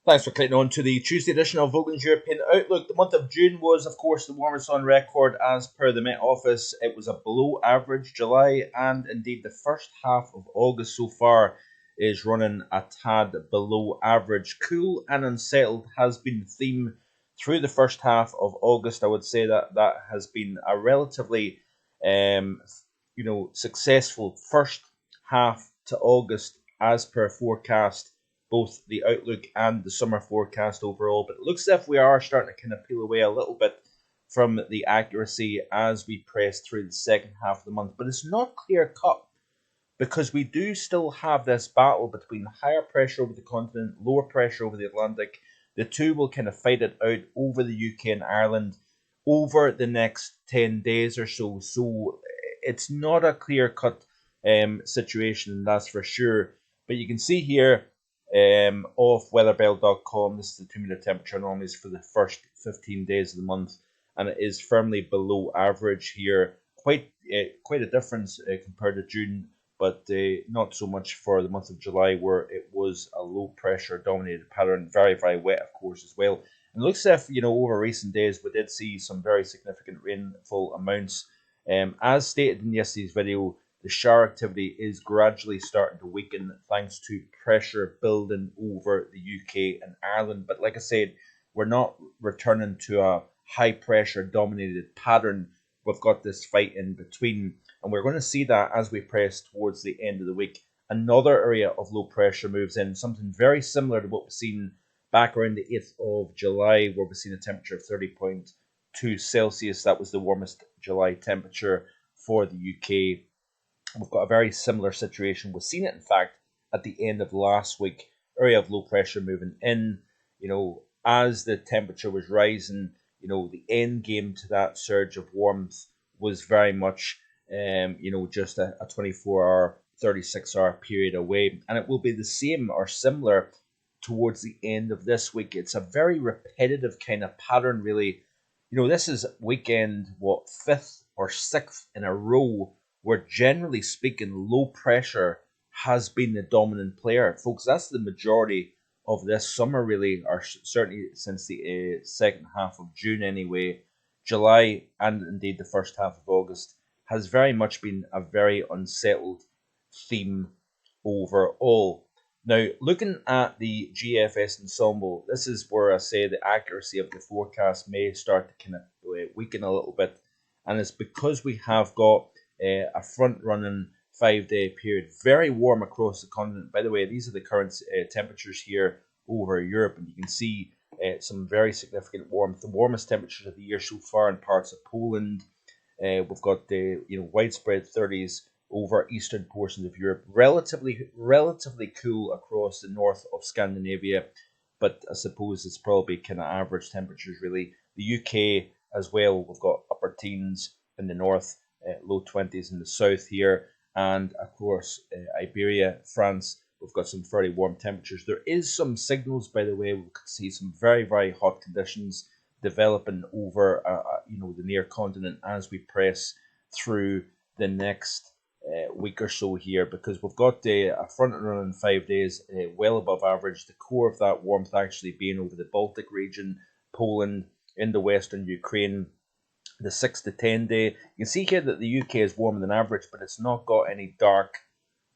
Thanks for clicking on to the Tuesday edition of Vogan's European Outlook. The month of June was, of course, the warmest on record as per the Met Office. It was a below average July, and indeed the first half of August so far is running a tad below average. Cool and unsettled has been the theme through the first half of August. I would say that has been a relatively, successful first half to August as per forecast, both the outlook and the summer forecast overall. But it looks as if we are starting to kind of peel away a little bit from the accuracy as we press through the second half of the month. But it's not clear cut because we do still have this battle between higher pressure over the continent, lower pressure over the Atlantic. The two will kind of fight it out over the UK and Ireland over the next 10 days or so. So it's not a clear cut situation, that's for sure. But you can see here off weatherbell.com, this is the 2 meter temperature anomalies for the first 15 days of the month, and it is firmly below average here. Quite a difference compared to June, but not so much for the month of July, where it was a low pressure dominated pattern, very, very wet, of course, as well. And it looks as if, over recent days, we did see some very significant rainfall amounts. As stated in yesterday's video, the shower activity is gradually starting to weaken thanks to pressure building over the UK and Ireland. But like I said, we're not returning to a high pressure dominated pattern. We've got this fight in between, and we're going to see that as we press towards the end of the week. Another area of low pressure moves in, something very similar to what we've seen back around the 8th of July, where we've seen a temperature of 30.2 Celsius. That was the warmest July temperature for the UK. We've got a very similar situation. We've seen it, in fact, at the end of last week. Area of low pressure moving in. As the temperature was rising, the end game to that surge of warmth was very much, just a 24-hour, 36-hour period away. And it will be the same or similar towards the end of this week. It's a very repetitive kind of pattern, really. This is weekend, fifth or sixth in a row where, generally speaking, low pressure has been the dominant player. Folks, that's the majority of this summer, really, or certainly since the second half of June anyway. July and indeed the first half of August has very much been a very unsettled theme overall. Now, looking at the GFS ensemble, this is where I say the accuracy of the forecast may start to kind of weaken a little bit, and it's because we have got a front-running 5-day period. Very warm across the continent. By the way, these are the current temperatures here over Europe, and you can see some very significant warmth. The warmest temperatures of the year so far in parts of Poland. We've got the widespread 30s over eastern portions of Europe. Relatively cool across the north of Scandinavia, but I suppose it's probably kind of average temperatures really. The UK as well. We've got upper teens in the north, low 20s in the south here, and of course Iberia, France, we've got some fairly warm temperatures. There is some signals, by the way. We could see some very, very hot conditions developing over the near continent as we press through the next week or so here, because we've got a front run in 5 days well above average. The core of that warmth actually being over the Baltic region, Poland, into western Ukraine. The 6 to 10 day, you can see here that the UK is warmer than average, but it's not got any dark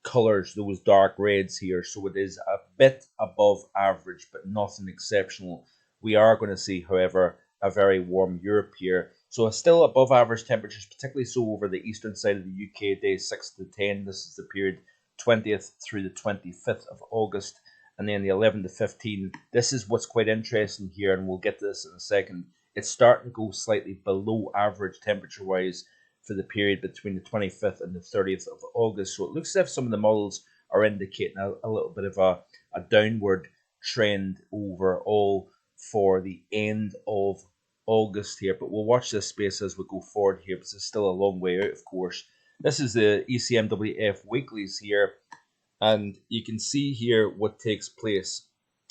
colours, those dark reds here, so it is a bit above average, but nothing exceptional. We are going to see, however, a very warm Europe here, so still above average temperatures, particularly so over the eastern side of the UK, days 6 to 10. This is the period 20th through the 25th of August, and then the 11 to 15. This is what's quite interesting here, and we'll get to this in a second. It's starting to go slightly below average temperature-wise for the period between the 25th and the 30th of August. So it looks as if some of the models are indicating a little bit of a downward trend overall for the end of August here. But we'll watch this space as we go forward here, because it's still a long way out, of course. This is the ECMWF weeklies here, and you can see here what takes place.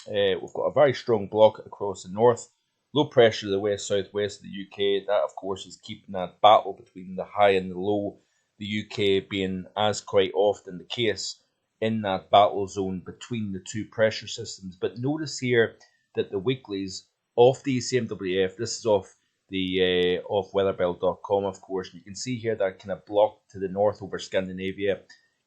We've got a very strong block across the north. Low pressure to the west-southwest of the UK. That, of course, is keeping that battle between the high and the low. The UK being, as quite often the case, in that battle zone between the two pressure systems. But notice here that the weeklies off the ECMWF, this is off the off weatherbell.com, of course, and you can see here that kind of block to the north over Scandinavia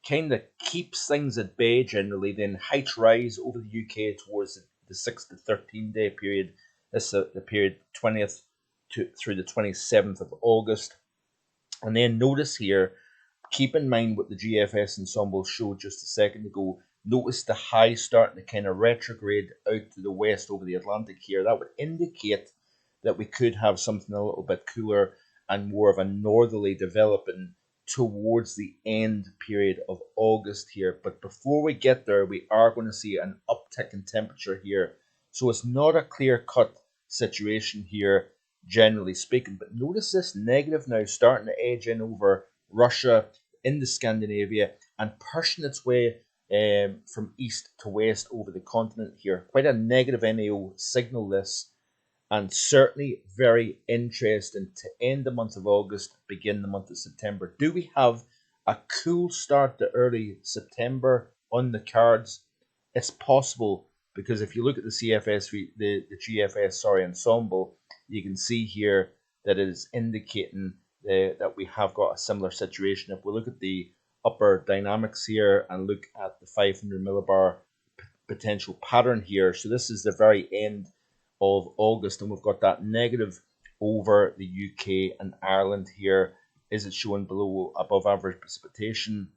kind of keeps things at bay generally. Then heights rise over the UK towards the 6 to 13 day period. This is the period 20th through the 27th of August. And then notice here, keep in mind what the GFS ensemble showed just a second ago. Notice the high starting to kind of retrograde out to the west over the Atlantic here. That would indicate that we could have something a little bit cooler and more of a northerly developing towards the end period of August here. But before we get there, we are going to see an uptick in temperature here. So it's not a clear-cut situation here, generally speaking. But notice this negative now starting to edge in over Russia into Scandinavia and pushing its way from east to west over the continent here. Quite a negative NAO signal this, and certainly very interesting to end the month of August, begin the month of September. Do we have a cool start to early September on the cards? It's possible, because if you look at the GFS ensemble, you can see here that it is indicating that we have got a similar situation. If we look at the upper dynamics here and look at the 500 millibar potential pattern here, so this is the very end of August, and we've got that negative over the UK and Ireland here. Is it showing below above average precipitation?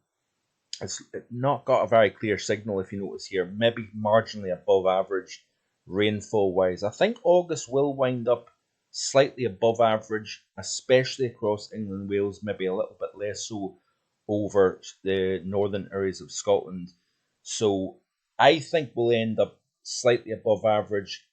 It's not got a very clear signal, if you notice here, maybe marginally above average rainfall wise. I think August will wind up slightly above average, especially across England, Wales, maybe a little bit less so over the northern areas of Scotland. So I think we'll end up slightly above average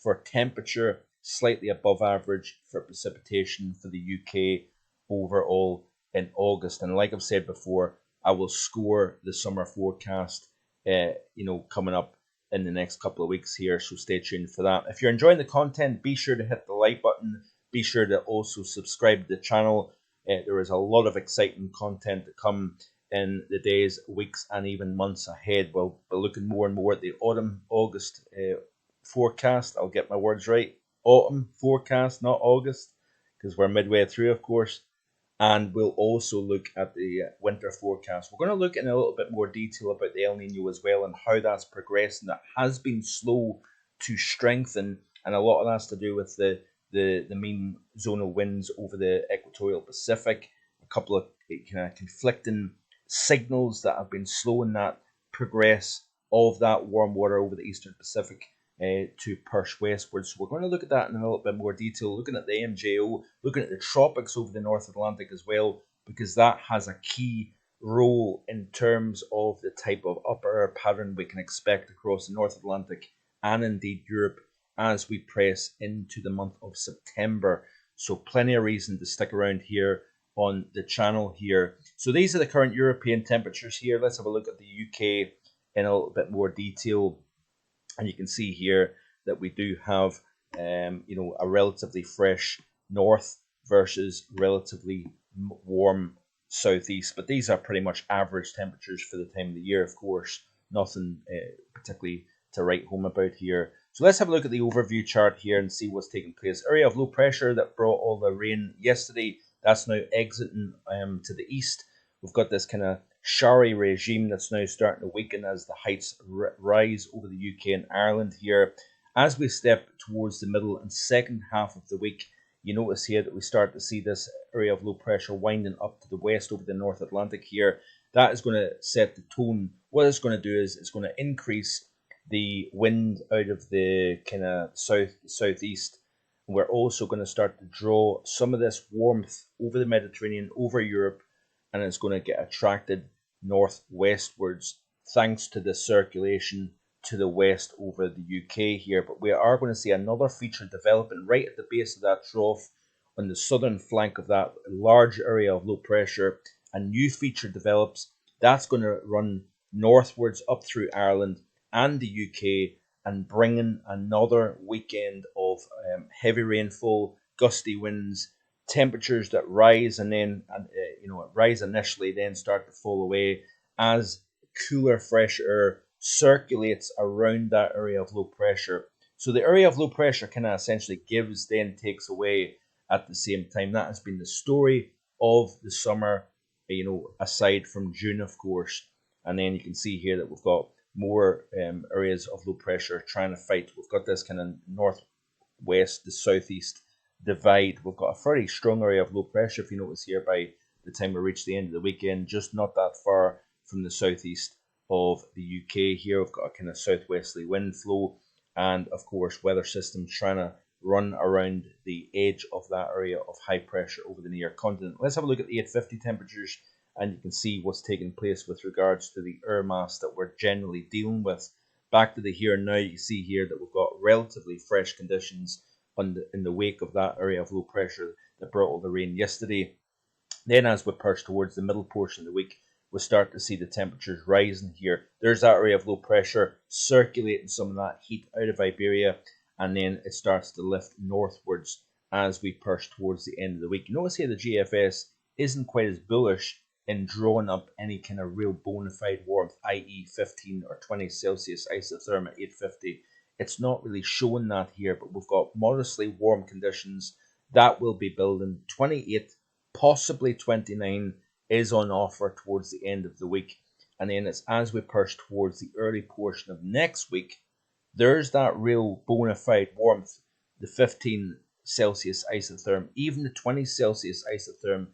for temperature, slightly above average for precipitation for the UK overall in August. And like I've said before, I will score the summer forecast, coming up in the next couple of weeks here. So stay tuned for that. If you're enjoying the content, be sure to hit the like button. Be sure to also subscribe to the channel. There is a lot of exciting content to come in the days, weeks, and even months ahead. We'll be looking more and more at the August forecast. I'll get my words right. Autumn forecast, not August, because we're midway through, of course. And we'll also look at the winter forecast. We're going to look in a little bit more detail about the El Nino as well and how that's progressing. That has been slow to strengthen, and a lot of that's to do with the mean zonal winds over the equatorial Pacific. A couple of kind of conflicting signals that have been slowing that progress of that warm water over the eastern Pacific to push westwards. So we're going to look at that in a little bit more detail, looking at the MJO, looking at the tropics over the North Atlantic as well, because that has a key role in terms of the type of upper air pattern we can expect across the North Atlantic and indeed Europe as we press into the month of September. So plenty of reason to stick around here on the channel here. So these are the current European temperatures here. Let's have a look at the UK in a little bit more detail. And you can see here that we do have, a relatively fresh north versus relatively warm southeast. But these are pretty much average temperatures for the time of the year, of course. Nothing particularly to write home about here. So let's have a look at the overview chart here and see what's taking place. Area of low pressure that brought all the rain yesterday, that's now exiting to the east. We've got this kind of showery regime that's now starting to weaken as the heights rise over the UK and Ireland here. As we step towards the middle and second half of the week, you notice here that we start to see this area of low pressure winding up to the west over the North Atlantic here. That is going to set the tone. What it's going to do is it's going to increase the wind out of the kind of southeast. We're also going to start to draw some of this warmth over the Mediterranean, over Europe, and it's going to get attracted northwestwards thanks to the circulation to the west over the UK here. But we are going to see another feature developing right at the base of that trough on the southern flank of that large area of low pressure. A new feature develops that's going to run northwards up through Ireland and the UK and bringing another weekend of heavy rainfall, gusty winds, temperatures that rise and then rise initially, then start to fall away as cooler, fresh air circulates around that area of low pressure. So the area of low pressure kind of essentially gives, then takes away at the same time. That has been the story of the summer, aside from June, of course. And then you can see here that we've got more areas of low pressure trying to fight. We've got this kind of northwest to southeast divide. We've got a fairly strong area of low pressure, if you notice here, by the time we reach the end of the weekend, just not that far from the southeast of the UK here. We've got a kind of southwesterly wind flow, and of course weather systems trying to run around the edge of that area of high pressure over the near continent. Let's have a look at the 850 temperatures, and you can see what's taking place with regards to the air mass that we're generally dealing with. Back to the here and now, you see here that we've got relatively fresh conditions in the wake of that area of low pressure that brought all the rain yesterday. Then as we push towards the middle portion of the week, we start to see the temperatures rising here. There's that area of low pressure circulating some of that heat out of Iberia, and then it starts to lift northwards as we push towards the end of the week. Notice here the GFS isn't quite as bullish in drawing up any kind of real bona fide warmth, i.e. 15 or 20 Celsius isotherm at 850. It's not really showing that here, but we've got modestly warm conditions that will be building. 28, possibly 29 is on offer towards the end of the week. And then it's as we push towards the early portion of next week, there's that real bona fide warmth, the 15 Celsius isotherm, even the 20 Celsius isotherm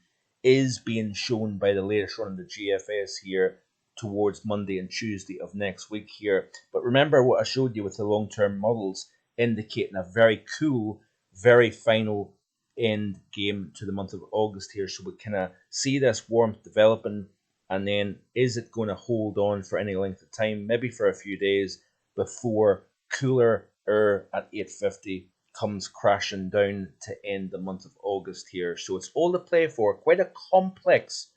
is being shown by the latest run of the GFS here towards Monday and Tuesday of next week here. But remember what I showed you with the long-term models indicating a very cool, very final end game to the month of August here. So we kind of see this warmth developing, and then is it going to hold on for any length of time, maybe for a few days, before cooler air at 850 comes crashing down to end the month of August here. So it's all to play for. Quite a complex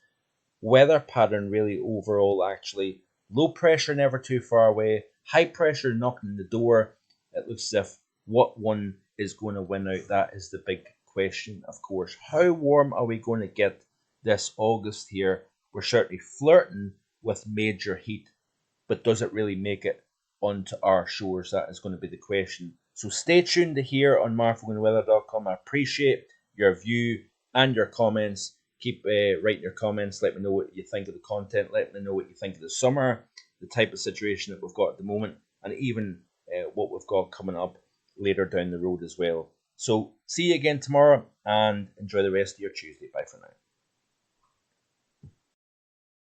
weather pattern really overall actually. Low pressure never too far away. High pressure knocking the door. It looks as if what one is going to win out. That is the big question, of course. How warm are we going to get this August here? We're certainly flirting with major heat, but does it really make it onto our shores? That is going to be the question. So stay tuned to here on marfoganweather.com. I appreciate your view and your comments. Keep writing your comments. Let me know what you think of the content. Let me know what you think of the summer, the type of situation that we've got at the moment, and even what we've got coming up later down the road as well. So see you again tomorrow, and enjoy the rest of your Tuesday. Bye for now.